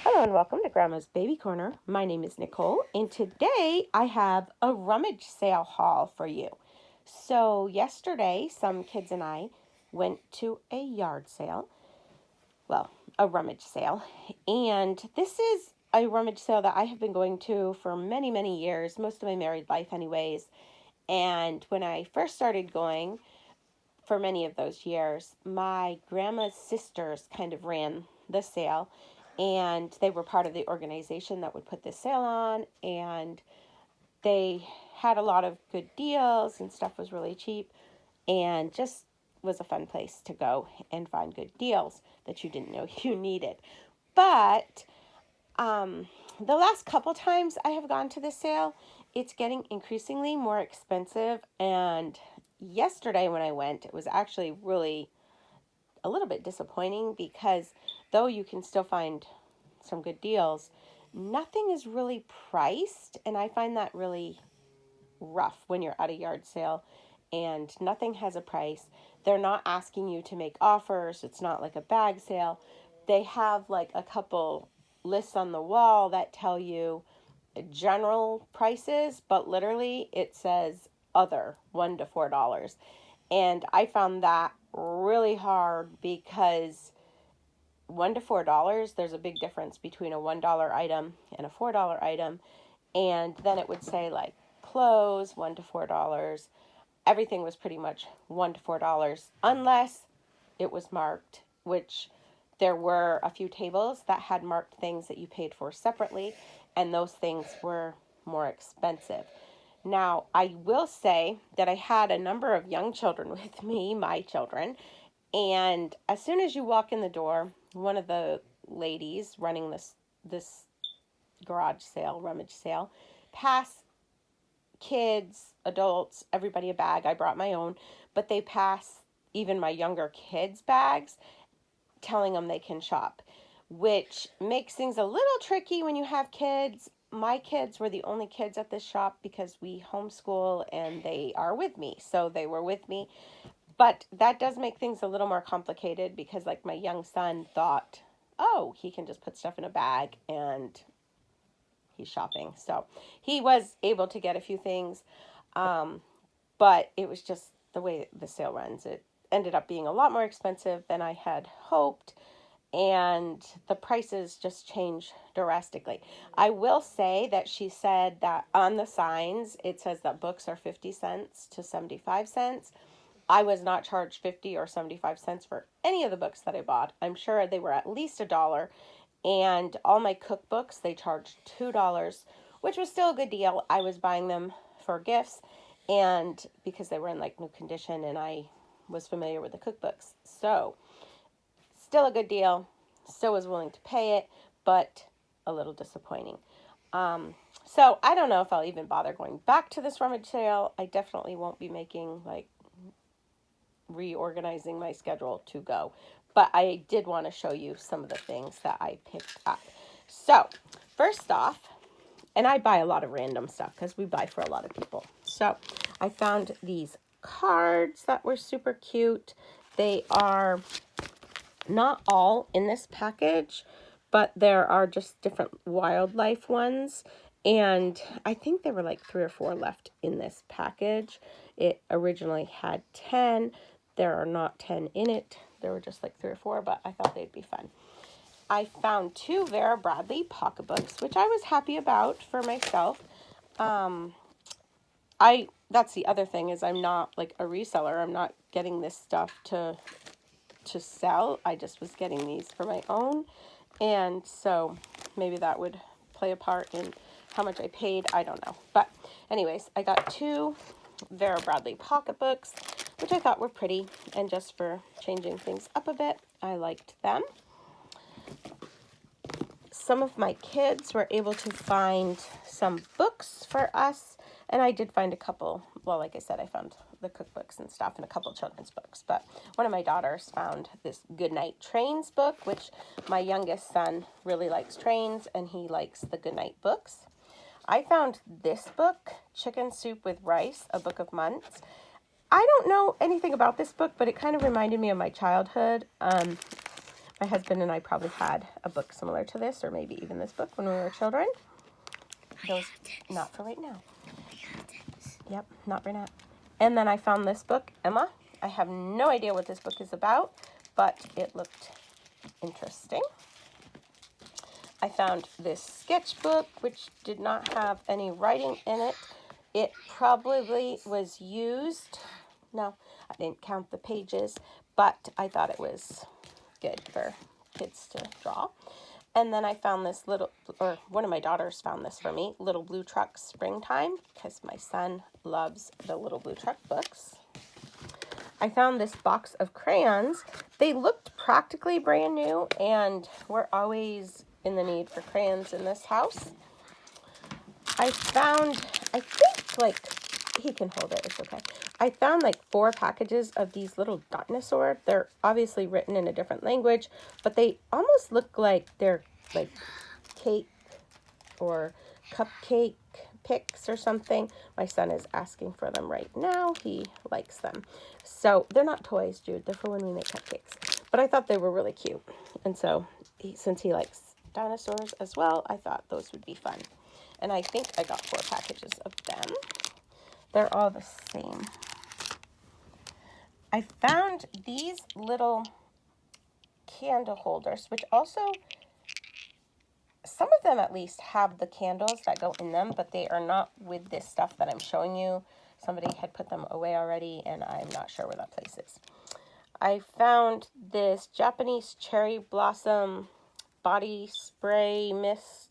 Hello and welcome to Grandma's Baby Corner. My name is Nicole, and today I have a rummage sale haul for you. So yesterday, some kids and I went to a yard sale, well, a rummage sale, and this is a rummage sale that I have been going to for many, many years, most of my married life anyways. And when I first started going, for many of those years, my grandma's sisters kind of ran the sale, and they were part of the organization that would put this sale on, and they had a lot of good deals, and stuff was really cheap, and just was a fun place to go and find good deals that you didn't know you needed. But the last couple times I have gone to this sale, it's getting increasingly more expensive. And yesterday when I went, it was actually really a little bit disappointing because though you can still find some good deals, nothing is really priced. And I find that really rough when you're at a yard sale and nothing has a price. They're not asking you to make offers. It's not like a bag sale. They have like a couple lists on the wall that tell you general prices, but literally it says other $1 to $4. And I found that really hard because $1 to $4, there's a big difference between a $1 item and a $4 item. And then it would say like clothes, $1 to $4. Everything was pretty much $1 to $4 unless it was marked, which there were a few tables that had marked things that you paid for separately, and those things were more expensive. Now, I will say that I had a number of young children with me, my children, and as soon as you walk in the door, one of the ladies running this garage sale, rummage sale, pass kids, adults, everybody a bag. I brought my own, but they pass even my younger kids' bags, telling them they can shop, which makes things a little tricky when you have kids. My kids were the only kids at this shop because we homeschool and they are with me. So they were with me. But that does make things a little more complicated because, like, my young son thought, oh, he can just put stuff in a bag and he's shopping. So he was able to get a few things, but it was just the way the sale runs. It ended up being a lot more expensive than I had hoped, and the prices just change drastically. I will say that she said that on the signs, it says that books are 50 cents to 75 cents. I was not charged 50 or 75 cents for any of the books that I bought. I'm sure they were at least $1. And all my cookbooks, they charged $2, which was still a good deal. I was buying them for gifts and because they were in like new condition and I was familiar with the cookbooks. So still a good deal. Still was willing to pay it, but a little disappointing. So I don't know if I'll even bother going back to this rummage sale. I definitely won't be making like reorganizing my schedule to go. But I did want to show you some of the things that I picked up. So first off, and I buy a lot of random stuff because we buy for a lot of people. So I found these cards that were super cute. They are not all in this package, but there are just different wildlife ones. And I think there were like 3 or 4 left in this package. It originally had 10. There are not 10 in it. There were just like 3 or 4, but I thought they'd be fun. I found 2 Vera Bradley pocketbooks, which I was happy about for myself. That's the other thing is I'm not like a reseller. I'm not getting this stuff to sell. I just was getting these for my own. And so maybe that would play a part in how much I paid. I don't know. But anyways, I got 2 Vera Bradley pocketbooks, which I thought were pretty. And just for changing things up a bit, I liked them. Some of my kids were able to find some books for us. And I did find a couple. Well, like I said, I found the cookbooks and stuff and a couple children's books. But one of my daughters found this Goodnight Trains book, which my youngest son really likes trains and he likes the Goodnight books. I found this book, Chicken Soup with Rice, A Book of Months. I don't know anything about this book, but it kind of reminded me of my childhood. My husband and I probably had a book similar to this, or maybe even this book when we were children. Those, not for right now. Yep, not for now. And then I found this book, Emma. I have no idea what this book is about, but it looked interesting. I found this sketchbook, which did not have any writing in it. It probably was used. No, I didn't count the pages, but I thought it was good for kids to draw. And then I found this little, or one of my daughters found this for me, Little Blue Truck Springtime, because my son loves the Little Blue Truck books. I found this box of crayons. They looked practically brand new, and we're always in the need for crayons in this house. I found, I think, like, he can hold it, it's okay. I found like 4 packages of these little dinosaurs. They're obviously written in a different language, but they almost look like they're like cake or cupcake picks or something. My son is asking for them right now. He likes them. So they're not toys, Jude. They're for when we make cupcakes. But I thought they were really cute. And so since he likes dinosaurs as well, I thought those would be fun. And I think I got 4 packages of them. They're all the same. I found these little candle holders, which also, some of them at least have the candles that go in them, but they are not with this stuff that I'm showing you. Somebody had put them away already, and I'm not sure where that place is. I found this Japanese cherry blossom body spray mist,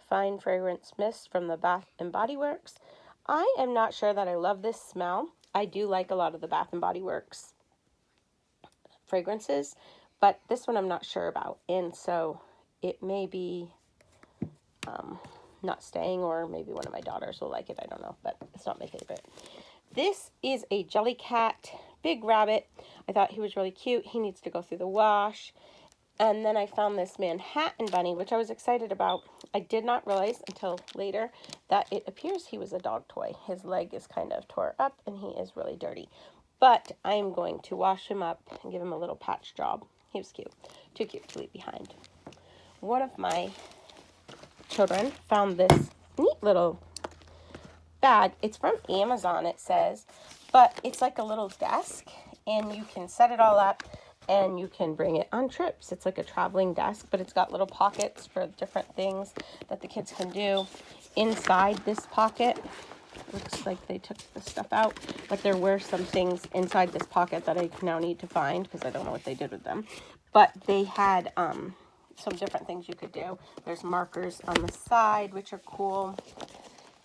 fine fragrance mist from the Bath & Body Works. I am not sure that I love this smell. I do like a lot of the Bath & Body Works fragrances, but this one I'm not sure about. And so it may be not staying, or maybe one of my daughters will like it. I don't know, but it's not my favorite. This is a Jellycat Big Rabbit. I thought he was really cute. He needs to go through the wash. And then I found this Manhattan Bunny, which I was excited about. I did not realize until later that it appears he was a dog toy. His leg is kind of tore up and he is really dirty. But I am going to wash him up and give him a little patch job. He was cute. Too cute to leave behind. One of my children found this neat little bag. It's from Amazon, it says, but it's like a little desk and you can set it all up and you can bring it on trips. It's like a traveling desk, but it's got little pockets for different things that the kids can do. Inside this pocket, looks like they took the stuff out, but there were some things inside this pocket that I now need to find because I don't know what they did with them. But they had some different things you could do. There's markers on the side, which are cool.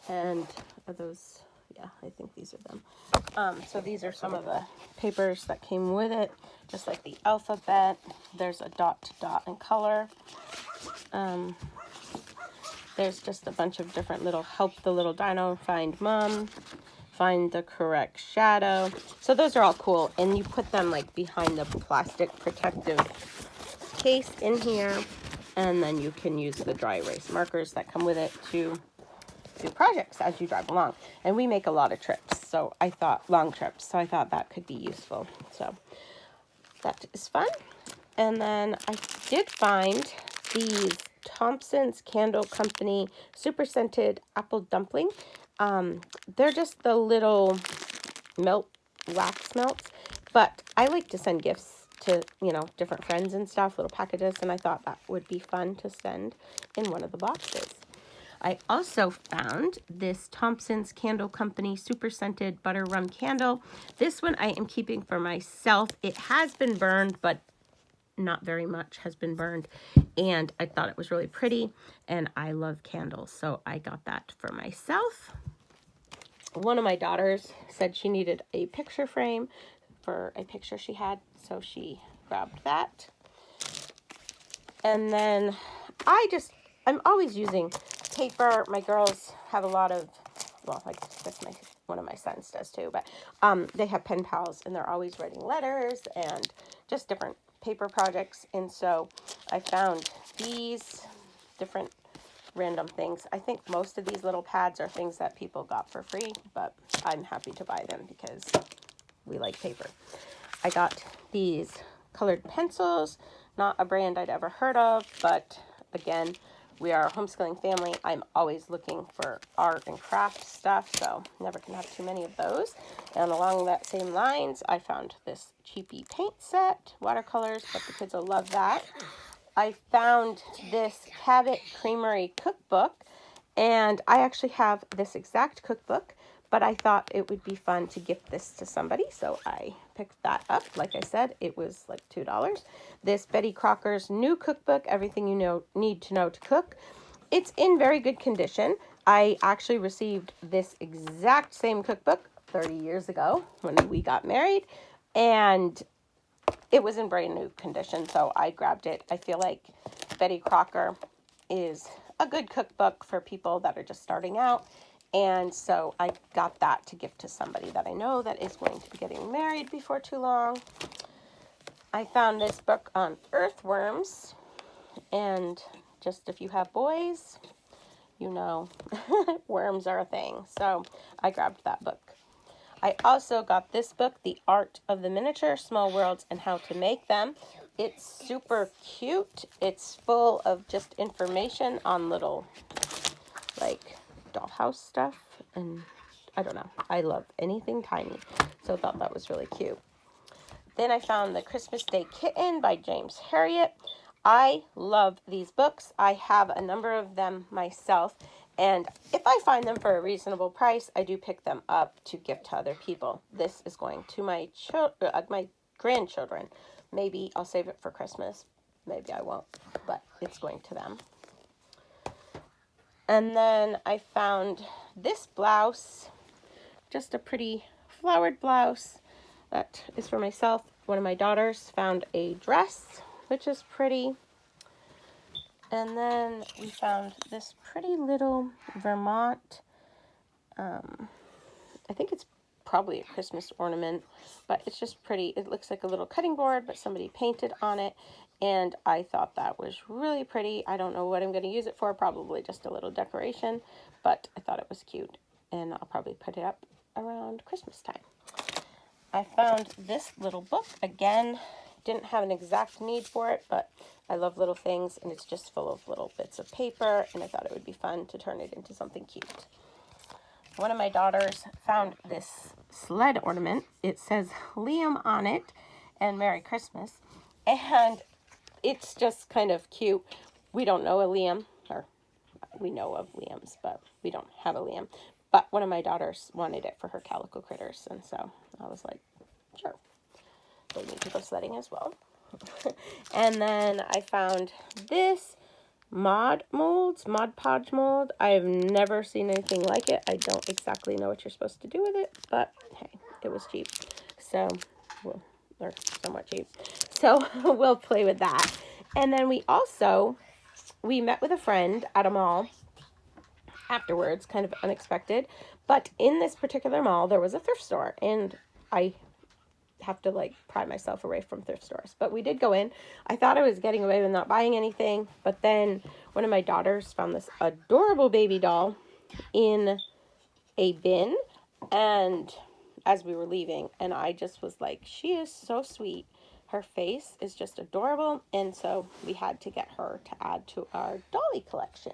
And are those, yeah, I think these are them. So these are some of the papers that came with it, just like the alphabet. There's a dot to dot in color. There's just a bunch of different little help the little dino find mom, find the correct shadow. So those are all cool, and you put them like behind the plastic protective case in here, and then you can use the dry erase markers that come with it to do projects as you drive along. And we make a lot of trips, so I thought, long trips, so I thought that could be useful. So that is fun. And then I did find these Thompson's Candle Company Super Scented Apple Dumpling. They're just the little wax melts, but I like to send gifts to, you know, different friends and stuff, little packages, and I thought that would be fun to send in one of the boxes. I also found this Thompson's Candle Company Super Scented Butter Rum Candle. This one I am keeping for myself. It has been burned, but not very much has been burned. And I thought it was really pretty, and I love candles, so I got that for myself. One of my daughters said she needed a picture frame for a picture she had, so she grabbed that. And then I'm always using paper. My girls have a lot of, well, I guess one of my sons does too, but they have pen pals and they're always writing letters and just different paper projects. And so I found these different random things. I think most of these little pads are things that people got for free, but I'm happy to buy them because we like paper. I got these colored pencils, Not a brand I'd ever heard of, but again, we are a homeschooling family. I'm always looking for art and craft stuff, so never can have too many of those. And along that same lines, I found this cheapy paint set, watercolors, but the kids will love that. I found this Cabot Creamery cookbook, and I actually have this exact cookbook, but I thought it would be fun to gift this to somebody, so I picked that up. Like I said, it was like $2. This Betty Crocker's new cookbook, Everything You Need to Know to Cook. It's in very good condition. I actually received this exact same cookbook 30 years ago when we got married, and it was in brand new condition, so I grabbed it. I feel like Betty Crocker is a good cookbook for people that are just starting out, and so I got that to gift to somebody that I know that is going to be getting married before too long. I found this book on earthworms, and just if you have boys, you know worms are a thing, so I grabbed that book. I also got this book, The Art of the Miniature, Small Worlds and How to Make Them. It's super cute. It's full of just information on little, like, dollhouse stuff. And I don't know. I love anything tiny. So I thought that was really cute. Then I found The Christmas Day Kitten by James Herriot. I love these books. I have a number of them myself. And if I find them for a reasonable price, I do pick them up to gift to other people. This is going to my grandchildren. Maybe I'll save it for Christmas. Maybe I won't, but it's going to them. And then I found this blouse, just a pretty flowered blouse that is for myself. One of my daughters found a dress, which is pretty. And then we found this pretty little Vermont, I think it's probably a Christmas ornament, but it's just pretty. It looks like a little cutting board, but somebody painted on it, and I thought that was really pretty. I don't know what I'm going to use it for, probably just a little decoration, but I thought it was cute, and I'll probably put it up around Christmas time. I found this little book. Again, didn't have an exact need for it, but I love little things, and it's just full of little bits of paper, and I thought it would be fun to turn it into something cute. One of my daughters found this sled ornament. It says Liam on it, and Merry Christmas, and it's just kind of cute. We don't know a Liam, or we know of Liams, but we don't have a Liam. But one of my daughters wanted it for her calico critters, and so I was like, sure. They need to go sledding as well. And then I found this Mod Podge mold. I've never seen anything like it. I don't exactly know what you're supposed to do with it, but hey, it was cheap. So, well, or somewhat cheap. So we'll play with that. And then we met with a friend at a mall afterwards, kind of unexpected. But in this particular mall, there was a thrift store, and I have to like pry myself away from thrift stores, but we did go in. I thought I was getting away with not buying anything, but then one of my daughters found this adorable baby doll in a bin, and as we were leaving, and I just was like, she is so sweet. Her face is just adorable, and so we had to get her to add to our dolly collection.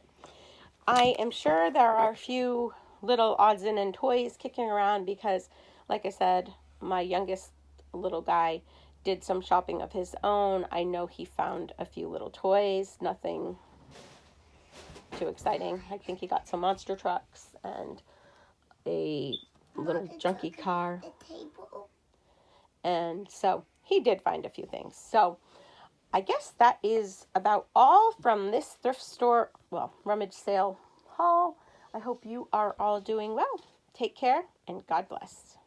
I am sure there are a few little odds and ends toys kicking around because, like I said, my youngest little guy did some shopping of his own. I know he found a few little toys, nothing too exciting. I think he got some monster trucks and a little junky car. And so he did find a few things. So I guess that is about all from this thrift store, well, rummage sale haul. I hope you are all doing well. Take care and God bless.